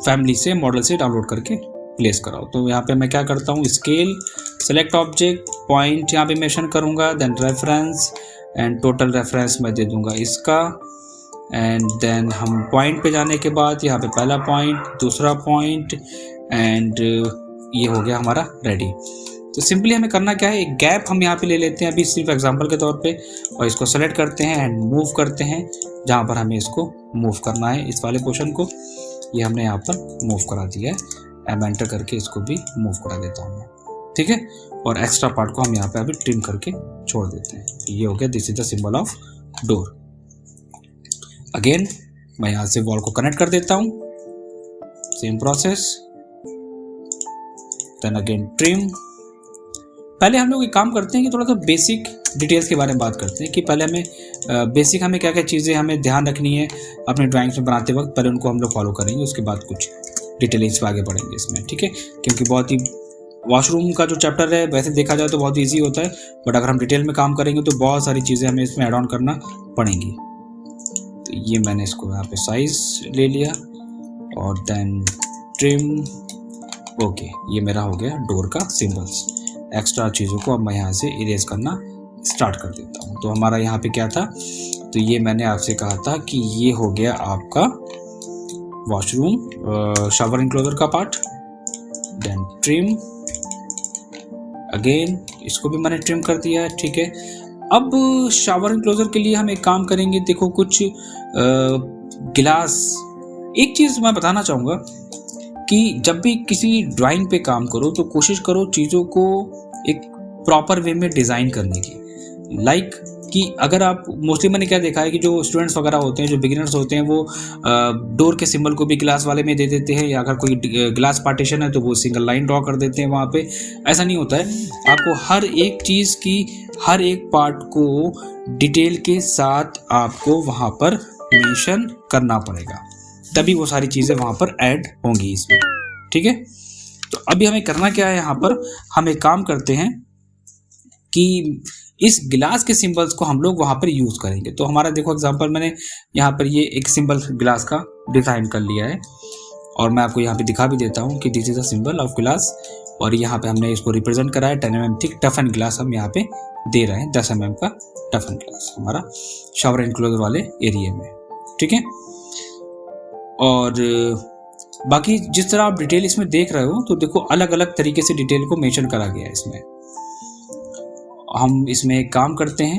फैमिली से, मॉडल से डाउनलोड करके प्लेस कराओ। तो यहाँ पे मैं क्या करता हूँ, स्केल, सेलेक्ट ऑब्जेक्ट, पॉइंट यहाँ पे मेंशन करूँगा, then reference and total reference मैं दे दूंगा इसका। एंड देन हम पॉइंट पे जाने के बाद यहाँ पे पहला पॉइंट, दूसरा पॉइंट एंड ये हो गया हमारा रेडी। तो सिंपली हमें करना क्या है, एक गैप हम यहाँ पे ले लेते हैं अभी सिर्फ एग्जांपल के तौर पे, और इसको सेलेक्ट करते हैं एंड मूव करते हैं जहाँ पर हमें इसको मूव करना है। इस वाले पोर्शन को ये हमने यहाँ पर मूव करा दिया है। एम एंटर करके इसको भी मूव करा देता हूँ मैं, ठीक है। और एक्स्ट्रा पार्ट को हम यहाँ पे अभी ट्रिम करके छोड़ देते हैं। ये हो गया, this is the symbol of door. Again मैं यहाँ से वॉल को कनेक्ट कर देता हूँ, same process, then again trim. पहले हम लोग एक काम करते हैं कि थोड़ा सा बेसिक डिटेल्स के बारे में बात करते हैं कि पहले हमें बेसिक हमें क्या क्या चीज़ें हमें ध्यान रखनी है अपने ड्राइंग्स में बनाते वक्त, पहले उनको हम लोग फॉलो करेंगे, उसके बाद कुछ डिटेलिंग्स पे आगे बढ़ेंगे इसमें, ठीक है। क्योंकि बहुत ही वॉशरूम का जो चैप्टर है वैसे देखा जाए तो बहुत ईजी होता है, बट अगर हम डिटेल में काम करेंगे तो बहुत सारी चीज़ें हमें इसमें ऐड ऑन करना पड़ेंगी। तो ये मैंने इसको यहाँ पे साइज ले लिया और देन ट्रिम, ओके। ये मेरा हो गया डोर का सिंबल्स। एक्स्ट्रा चीज़ों को अब मैं यहाँ से इरेज करना स्टार्ट कर देता हूँ। तो हमारा यहाँ पे क्या था, तो ये मैंने आपसे कहा था कि ये हो गया आपका वॉशरूम शावर इंक्लोजर का पार्ट। देन ट्रिम, अगेन इसको भी मैंने ट्रिम कर दिया है, ठीक है। अब शावर एनक्लोजर के लिए हम एक काम करेंगे। देखो कुछ गिलास, एक चीज़ मैं बताना चाहूँगा कि जब भी किसी ड्राइंग पे काम करो तो कोशिश करो चीज़ों को एक प्रॉपर वे में डिज़ाइन करने की। लाइक कि अगर आप मोस्टली मैंने क्या देखा है कि जो स्टूडेंट्स वगैरह होते हैं, जो बिगिनर्स होते हैं, वो डोर के सिंबल को भी ग्लास वाले में दे देते हैं, या अगर कोई ग्लास पार्टीशन है तो वो सिंगल लाइन ड्रॉ कर देते हैं वहाँ पे। ऐसा नहीं होता है, आपको हर एक चीज़ की, हर एक पार्ट को डिटेल के साथ आपको वहाँ पर मेंशन करना पड़ेगा, तभी वो सारी चीज़ें वहाँ पर ऐड होंगी इसमें। ठीक है, तो अभी हमें करना क्या है, यहाँ पर हम एक काम करते हैं कि इस गिलास के सिंबल्स को हम लोग वहाँ पर यूज़ करेंगे। तो हमारा देखो एग्जांपल, मैंने यहाँ पर ये एक सिंबल गिलास का डिज़ाइन कर लिया है और मैं आपको यहाँ पे दिखा भी देता हूँ कि this is a symbol of गिलास। और यहाँ पे हमने इसको रिप्रेजेंट करा है 10 mm thick tough and glass हम यहाँ पे दे रहे हैं, 10 mm का टफ एंड ग्लास हमारा शावर एनक्लोजर वाले एरिया में। ठीक है, और बाकी जिस तरह आप डिटेल इसमें देख रहे हो तो देखो अलग अलग तरीके से डिटेल को मेंशन करा गया है इसमें। हम इसमें एक काम करते हैं,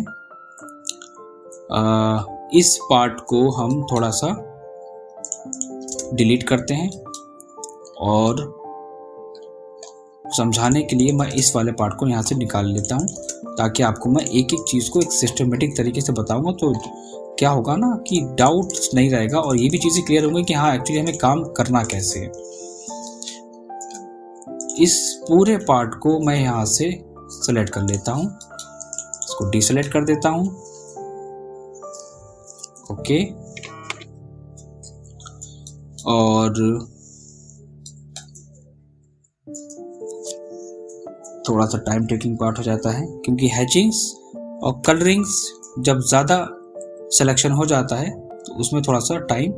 इस पार्ट को हम थोड़ा सा डिलीट करते हैं और समझाने के लिए मैं इस वाले पार्ट को यहाँ से निकाल लेता हूँ, ताकि आपको मैं एक एक चीज़ को एक सिस्टमेटिक तरीके से बताऊँगा तो क्या होगा ना कि डाउट्स नहीं रहेगा और ये भी चीज़ें क्लियर होंगी कि हाँ एक्चुअली हमें काम करना कैसे है। इस पूरे पार्ट को मैं यहाँ से सेलेक्ट कर लेता हूँ, इसको डीसेलेक्ट कर देता हूँ। ओके, और थोड़ा सा टाइम टेकिंग पार्ट हो जाता है क्योंकि हैचिंग्स और कलरिंग्स जब ज़्यादा सिलेक्शन हो जाता है तो उसमें थोड़ा सा टाइम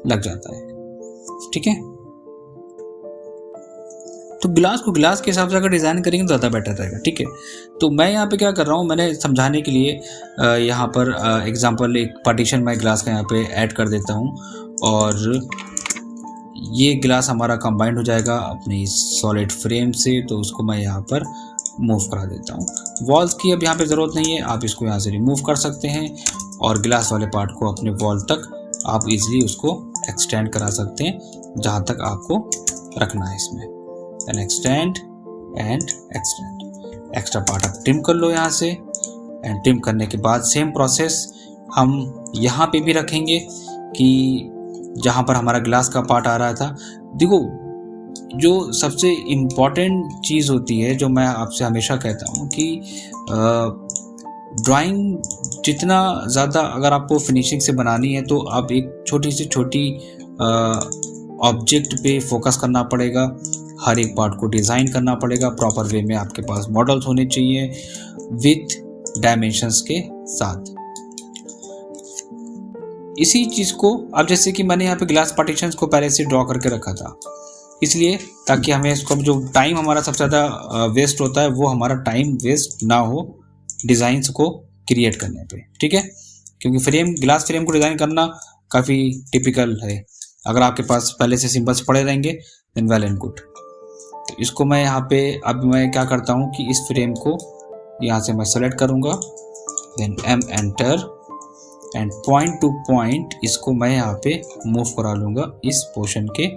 लग जाता है। ठीक है, तो ग्लास को ग्लास के हिसाब से अगर डिज़ाइन करेंगे तो ज़्यादा बेटर रहेगा। ठीक है, तो मैं यहाँ पे क्या कर रहा हूँ, मैंने समझाने के लिए यहाँ पर एग्जांपल एक पार्टीशन मैं ग्लास का यहाँ पे ऐड कर देता हूँ और ये ग्लास हमारा कंबाइंड हो जाएगा अपनी सॉलिड फ्रेम से, तो उसको मैं यहाँ पर मूव करा देता हूँ। वॉल्स की अब यहाँ पे ज़रूरत नहीं है, आप इसको यहाँ से रिमूव कर सकते हैं और ग्लास वाले पार्ट को अपने वॉल तक आप इजीली उसको एक्सटेंड करा सकते हैं जहाँ तक आपको रखना है इसमें। And extend and extend, extra part आप ट्रिम कर लो यहाँ से। एंड ट्रिम करने के बाद सेम प्रोसेस हम यहाँ पे भी रखेंगे कि जहाँ पर हमारा ग्लास का पार्ट आ रहा था। देखो जो सबसे इम्पॉर्टेंट चीज़ होती है, जो मैं आपसे हमेशा कहता हूँ कि ड्राइंग जितना ज़्यादा अगर आपको फिनिशिंग से बनानी है तो आप एक छोटी से छोटी ऑब्जेक्ट पे फोकस करना पड़ेगा, हर एक पार्ट को डिज़ाइन करना पड़ेगा प्रॉपर वे में। आपके पास मॉडल्स होने चाहिए विथ डायमेंशंस के साथ। इसी चीज़ को अब जैसे कि मैंने यहाँ पे ग्लास पार्टीशंस को पहले से ड्रॉ करके रखा था, इसलिए ताकि हमें इसको जो टाइम हमारा सबसे ज़्यादा वेस्ट होता है वो हमारा टाइम वेस्ट ना हो डिज़ाइंस को क्रिएट करने पे। ठीक है, क्योंकि फ्रेम, ग्लास फ्रेम को डिज़ाइन करना काफ़ी टिपिकल है। अगर आपके पास पहले से सिंबल्स पड़े रहेंगे देन वेल एंड गुड। तो इसको मैं यहाँ पे अब मैं क्या करता हूँ कि इस फ्रेम को यहाँ से मैं सेलेक्ट करूँगा, then M enter and point to point इसको मैं यहाँ पे मूव करा लूँगा इस पोर्शन के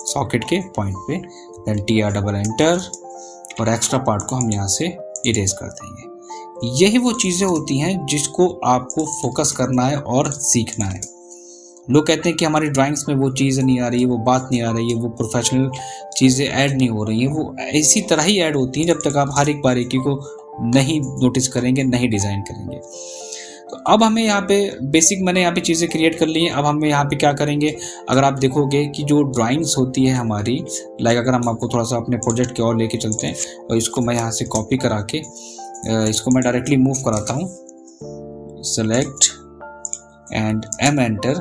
सॉकेट के पॉइंट पे। Then T R double enter और एक्स्ट्रा पार्ट को हम यहाँ से इरेज कर देंगे। यही वो चीज़ें होती हैं जिसको आपको फोकस करना है और सीखना है। लोग कहते हैं कि हमारी ड्राइंग्स में वो चीज़ नहीं आ रही है, वो बात नहीं आ रही है, वो प्रोफेशनल चीज़ें ऐड नहीं हो रही हैं। वो इसी तरह ही ऐड होती हैं जब तक आप हर एक बारीकी को नहीं नोटिस करेंगे, नहीं डिज़ाइन करेंगे। तो अब हमें यहाँ पे बेसिक मैंने यहाँ पे चीज़ें क्रिएट कर ली हैं। अब हम यहाँ पे क्या करेंगे, अगर आप देखोगे कि जो ड्राइंग्स होती है हमारी, लाइक अगर हम आपको थोड़ा सा अपने प्रोजेक्ट की ओर लेके चलते हैं और इसको मैं यहाँ से कॉपी करा के इसको मैं डायरेक्टली मूव कराता हूँ, सेलेक्ट एंड एम एंटर।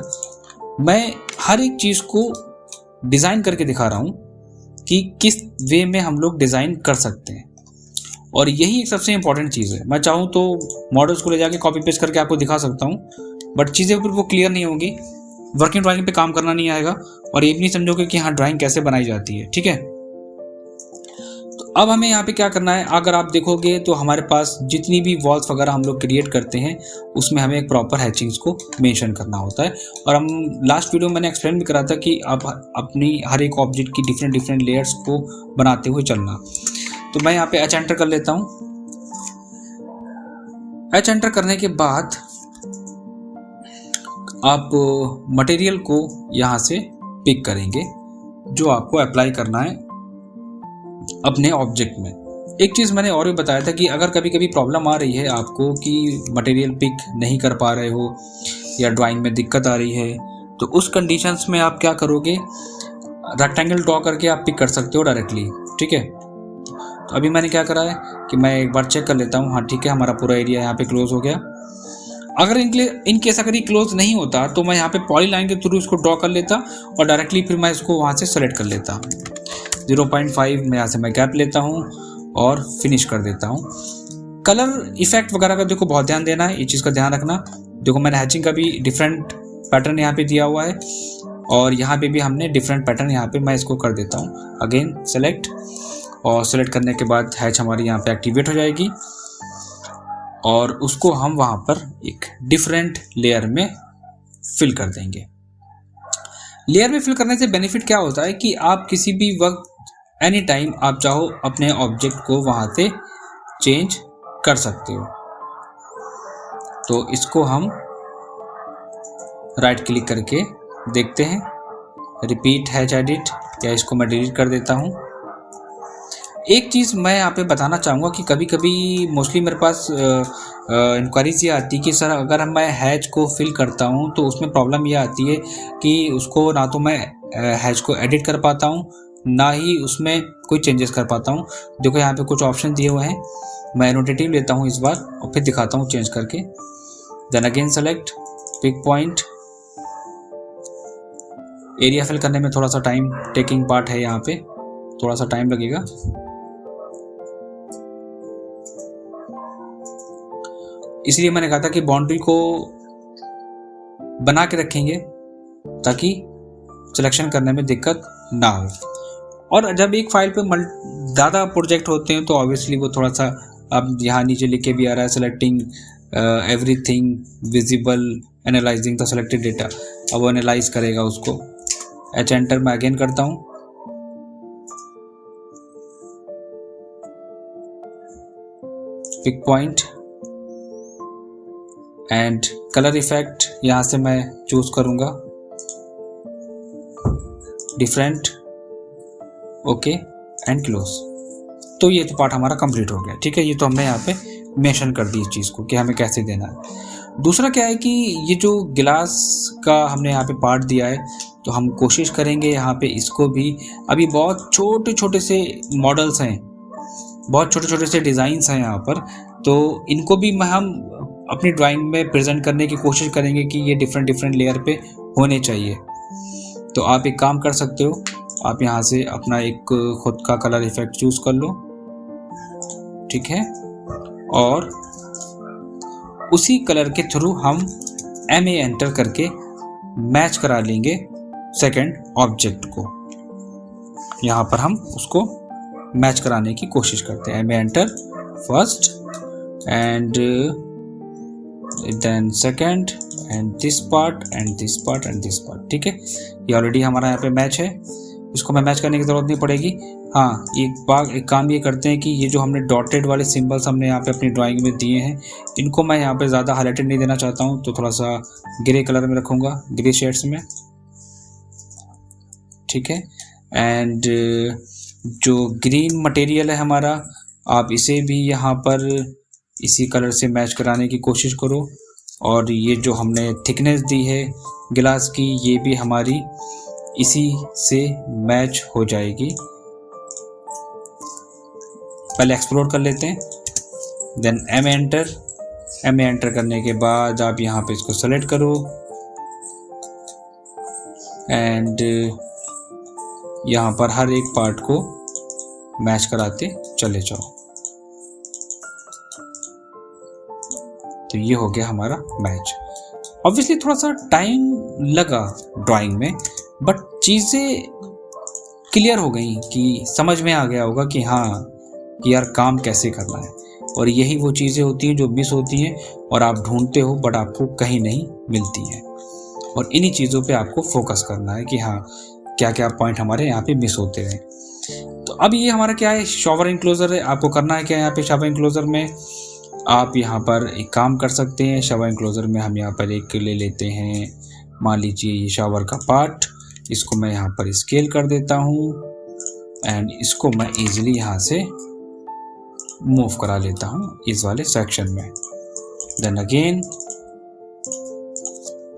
मैं हर एक चीज़ को डिज़ाइन करके दिखा रहा हूँ कि किस वे में हम लोग डिज़ाइन कर सकते हैं, और यही एक सबसे इम्पॉर्टेंट चीज़ है। मैं चाहूँ तो मॉडल्स को ले जाके कॉपी पेस्ट करके आपको दिखा सकता हूँ, बट चीज़ें फिर वो क्लियर नहीं होंगी, वर्किंग ड्राइंग पे काम करना नहीं आएगा और ये भी नहीं समझोगे कि हाँ ड्राइंग कैसे बनाई जाती है। ठीक है, तो अब हमें यहाँ पे क्या करना है, अगर आप देखोगे तो हमारे पास जितनी भी वॉल्स वगैरह हम लोग क्रिएट करते हैं उसमें हमें एक प्रॉपर हैचिंग्स को मेंशन करना होता है। और हम लास्ट वीडियो में मैंने एक्सप्लेन भी करा था कि आप अपनी हर एक ऑब्जेक्ट की डिफरेंट लेयर्स को बनाते हुए चलना। तो मैं यहाँ पे एच एंटर कर लेता हूँ। एच एंटर करने के बाद आप मटेरियल को यहाँ से पिक करेंगे जो आपको अप्लाई करना है अपने ऑब्जेक्ट में। एक चीज़ मैंने और भी बताया था कि अगर कभी कभी प्रॉब्लम आ रही है आपको कि मटेरियल पिक नहीं कर पा रहे हो या ड्राइंग में दिक्कत आ रही है, तो उस कंडीशंस में आप क्या करोगे, रेक्टेंगल ड्रॉ करके आप पिक कर सकते हो डायरेक्टली। ठीक है, तो अभी मैंने क्या करा है कि मैं एक बार चेक कर लेता हूँ। हाँ ठीक है, हमारा पूरा एरिया यहाँ पे क्लोज हो गया। अगर इन केस अगर ये क्लोज नहीं होता तो मैं यहाँ पे पॉलीलाइन के थ्रू इसको ड्रॉ कर लेता और डायरेक्टली फिर मैं इसको वहाँ से सेलेक्ट कर लेता। 0.5 में यहाँ से मैं गैप लेता हूँ और फिनिश कर देता हूँ। कलर इफेक्ट वगैरह का देखो बहुत ध्यान देना है, ये चीज़ का ध्यान रखना। देखो मैंने हैचिंग का भी डिफरेंट पैटर्न यहाँ पे दिया हुआ है और यहाँ पे भी हमने डिफरेंट पैटर्न यहाँ पे मैं इसको कर देता हूँ। अगेन सेलेक्ट, और सेलेक्ट करने के बाद हैच हमारी यहाँ पे एक्टिवेट हो जाएगी और उसको हम वहाँ पर एक डिफरेंट लेयर में फिल कर देंगे। लेयर में फिल करने से बेनिफिट क्या होता है कि आप किसी भी वक्त एनी टाइम आप चाहो अपने ऑब्जेक्ट को वहाँ से चेंज कर सकते हो। तो इसको हम राइट क्लिक करके देखते हैं, रिपीट हैच एडिट, या इसको मैं डिलीट कर देता हूँ। एक चीज़ मैं यहाँ पे बताना चाहूँगा कि कभी कभी मोस्टली मेरे पास इंक्वायरीज ये आती है कि सर अगर मैं हैच को फिल करता हूँ तो उसमें प्रॉब्लम ये आती है कि उसको ना तो मैं हैच को एडिट कर पाता हूँ ना ही उसमें कोई चेंजेस कर पाता हूँ। देखो यहाँ पे कुछ ऑप्शन दिए हुए हैं, मैं एनोटेटिव लेता हूँ इस बार और फिर दिखाता हूँ चेंज करके। Then again select, pick point. Area fill करने में थोड़ा सा टाइम टेकिंग पार्ट है, यहाँ पे थोड़ा सा टाइम लगेगा। इसलिए मैंने कहा था कि बाउंड्री को बना के रखेंगे ताकि सिलेक्शन करने में दिक्कत ना हो। और जब एक फाइल पे ज़्यादा प्रोजेक्ट होते हैं तो ऑब्वियसली वो थोड़ा सा, अब यहाँ नीचे लिख के भी आ रहा है selecting everything visible analysing the selected data. अब वो एनालाइज करेगा उसको। एच एंटर मैं अगेन करता हूँ। Pick point and colour effect यहाँ से मैं चूज करूँगा डिफरेंट, ओके एंड क्लोज। तो ये तो पार्ट हमारा कंप्लीट हो गया। ठीक है, ये तो हमने यहाँ पे मेंशन कर दी इस चीज़ को कि हमें कैसे देना है। दूसरा क्या है कि ये जो गिलास का हमने यहाँ पे पार्ट दिया है तो हम कोशिश करेंगे यहाँ पे इसको भी, अभी बहुत छोटे छोटे से मॉडल्स हैं, बहुत छोटे छोटे से डिज़ाइंस हैं यहाँ पर, तो इनको भी हम अपनी ड्राइंग में प्रेजेंट करने की कोशिश करेंगे कि ये डिफरेंट लेयर पे होने चाहिए। तो आप एक काम कर सकते हो, आप यहाँ से अपना एक खुद का कलर इफेक्ट चूज कर लो। ठीक है, और उसी कलर के थ्रू हम MA एंटर करके मैच करा लेंगे सेकंड ऑब्जेक्ट को। यहाँ पर हम उसको मैच कराने की कोशिश करते हैं। MA enter first and then second and this part and this part and this part. ठीक है, ये ऑलरेडी हमारा यहाँ पे मैच है, इसको मैं मैच करने की ज़रूरत नहीं पड़ेगी। हाँ, एक काम ये करते हैं कि ये जो हमने डॉटेड वाले सिंबल्स हमने यहाँ पे अपनी ड्राइंग में दिए हैं, इनको मैं यहाँ पे ज़्यादा हाईलाइटेड नहीं देना चाहता हूँ, तो थोड़ा सा ग्रे कलर में रखूँगा, ग्रे शेड्स में। ठीक है, एंड जो ग्रीन मटेरियल है हमारा, आप इसे भी यहाँ पर इसी कलर से मैच कराने की कोशिश करो। और ये जो हमने थिकनेस दी है गिलास की, ये भी हमारी इसी से मैच हो जाएगी। पहले एक्सप्लोर कर लेते हैं, देन MA एंटर करने के बाद आप यहाँ पे इसको सेलेक्ट करो एंड यहाँ पर हर एक पार्ट को मैच कराते चले जाओ। तो ये हो गया हमारा मैच। ऑब्वियसली थोड़ा सा टाइम लगा ड्राइंग में, बट चीज़ें क्लियर हो गई कि समझ में आ गया होगा कि हाँ कि यार काम कैसे करना है। और यही वो चीज़ें होती हैं जो मिस होती हैं और आप ढूंढते हो बट आपको कहीं नहीं मिलती हैं। और इन्हीं चीज़ों पे आपको फोकस करना है कि हाँ क्या क्या पॉइंट हमारे यहाँ पे मिस होते हैं। तो अब ये हमारा क्या है, शॉवर इनक्लोजर है। आपको करना है क्या यहाँ पे शॉवर इनक्लोजर में, आप यहाँ पर एक काम कर सकते हैं। शॉवर इनक्लोजर में हम यहाँ पर एक ले लेते हैं, मान लीजिए ये शॉवर का पार्ट, इसको मैं यहाँ पर स्केल कर देता हूँ एंड इसको मैं इजीली यहाँ से मूव करा लेता हूँ इस वाले सेक्शन में। Then again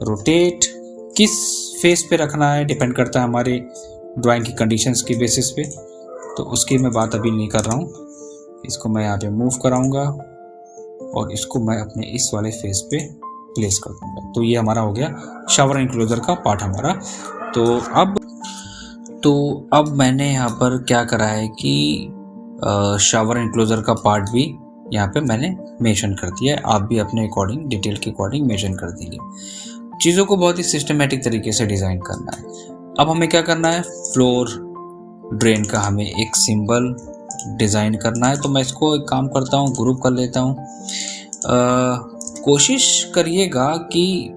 rotate. किस फेस पे रखना है डिपेंड करता है हमारे ड्राइंग की कंडीशंस की बेसिस पे, तो उसकी मैं बात अभी नहीं कर रहा हूँ। इसको मैं यहाँ पे मूव कराऊंगा और इसको मैं अपने इस वाले फेस पे प्लेस कर दूंगा। तो ये हमारा हो गया शावर इनक्लोजर का पार्ट हमारा। तो अब मैंने यहाँ पर क्या करा है कि शावर इनक्लोजर का पार्ट भी यहाँ पे मैंने मेंशन कर दिया है। आप भी अपने अकॉर्डिंग, डिटेल के अकॉर्डिंग मेंशन कर देंगे। चीज़ों को बहुत ही सिस्टमेटिक तरीके से डिज़ाइन करना है। अब हमें क्या करना है, फ्लोर ड्रेन का हमें एक सिंबल डिज़ाइन करना है। तो मैं इसको एक काम करता हूँ, ग्रुप कर लेता हूँ। कोशिश करिएगा कि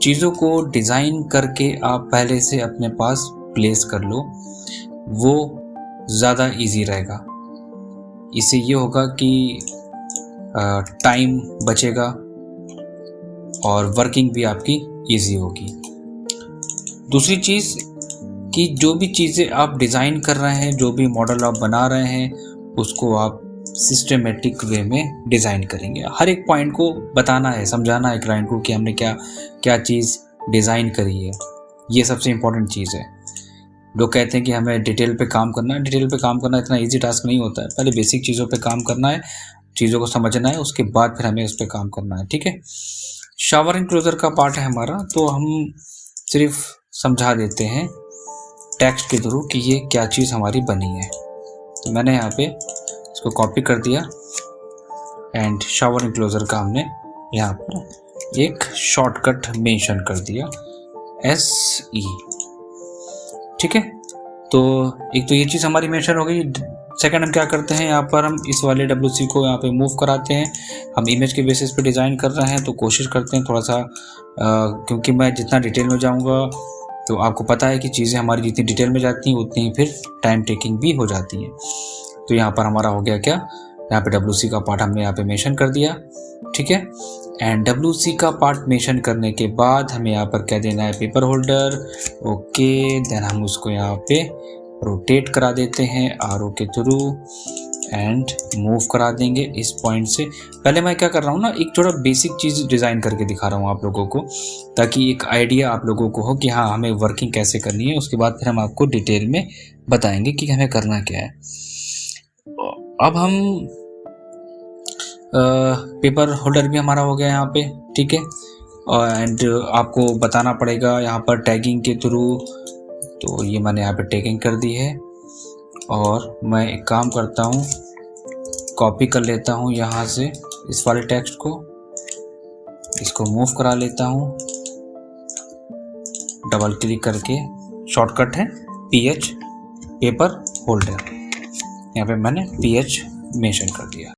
चीज़ों को डिज़ाइन करके आप पहले से अपने पास प्लेस कर लो, वो ज़्यादा इजी रहेगा। इससे ये होगा कि टाइम बचेगा और वर्किंग भी आपकी इजी होगी। दूसरी चीज़ कि जो भी चीज़ें आप डिज़ाइन कर रहे हैं, जो भी मॉडल आप बना रहे हैं, उसको आप सिस्टमेटिक वे में डिज़ाइन करेंगे। हर एक पॉइंट को बताना है, समझाना है क्लाइंट को कि हमने क्या क्या चीज़ डिज़ाइन करी है। ये सबसे इम्पोर्टेंट चीज़ है। लोग कहते हैं कि हमें डिटेल पे काम करना है। डिटेल पे काम करना इतना इजी टास्क नहीं होता है। पहले बेसिक चीज़ों पे काम करना है, चीज़ों को समझना है, उसके बाद फिर हमें उस पर काम करना है। ठीक है, शावर इनक्लोजर का पार्ट है हमारा, तो हम सिर्फ समझा देते हैं टेक्स्ट के थ्रू कि ये क्या चीज़ हमारी बनी है। तो मैंने यहाँ पे इसको कॉपी कर दिया एंड शावर इनक्लोजर का हमने यहाँ पर एक शॉर्टकट मेंशन कर दिया, SE। ठीक है, तो एक तो ये चीज़ हमारी मेंशन हो गई। सेकंड हम क्या करते हैं, यहाँ पर हम इस वाले WC को यहाँ पे मूव कराते हैं। हम इमेज के बेसिस पे डिज़ाइन कर रहे हैं, तो कोशिश करते हैं थोड़ा सा, क्योंकि मैं जितना डिटेल में जाऊँगा तो आपको पता है कि चीज़ें हमारी जितनी डिटेल में जाती हैं उतनी ही फिर टाइम टेकिंग भी हो जाती हैं। तो यहाँ पर हमारा हो गया क्या, यहाँ पे WC का पार्ट हमने यहाँ पे मेंशन कर दिया। ठीक है, एंड WC का पार्ट मेंशन करने के बाद हमें यहाँ पर क्या देना है, पेपर होल्डर। ओके, देन हम उसको यहाँ पे रोटेट करा देते हैं RO के थ्रू एंड मूव करा देंगे इस पॉइंट से। पहले मैं क्या कर रहा हूँ ना, एक थोड़ा बेसिक चीज़ डिज़ाइन करके दिखा रहा हूँ आप लोगों को, ताकि एक आइडिया आप लोगों को हो कि हाँ हमें वर्किंग कैसे करनी है। उसके बाद फिर हम आपको डिटेल में बताएंगे कि हमें करना क्या है। अब हम पेपर होल्डर भी हमारा हो गया यहाँ पे। ठीक है, एंड आपको बताना पड़ेगा यहाँ पर टैगिंग के थ्रू। तो ये मैंने यहाँ पे टैगिंग कर दी है और मैं एक काम करता हूँ, कॉपी कर लेता हूँ यहाँ से इस वाले टेक्स्ट को, इसको मूव करा लेता हूँ डबल क्लिक करके। शॉर्टकट है PH, पेपर होल्डर। यहाँ पे मैंने PH मेंशन कर दिया।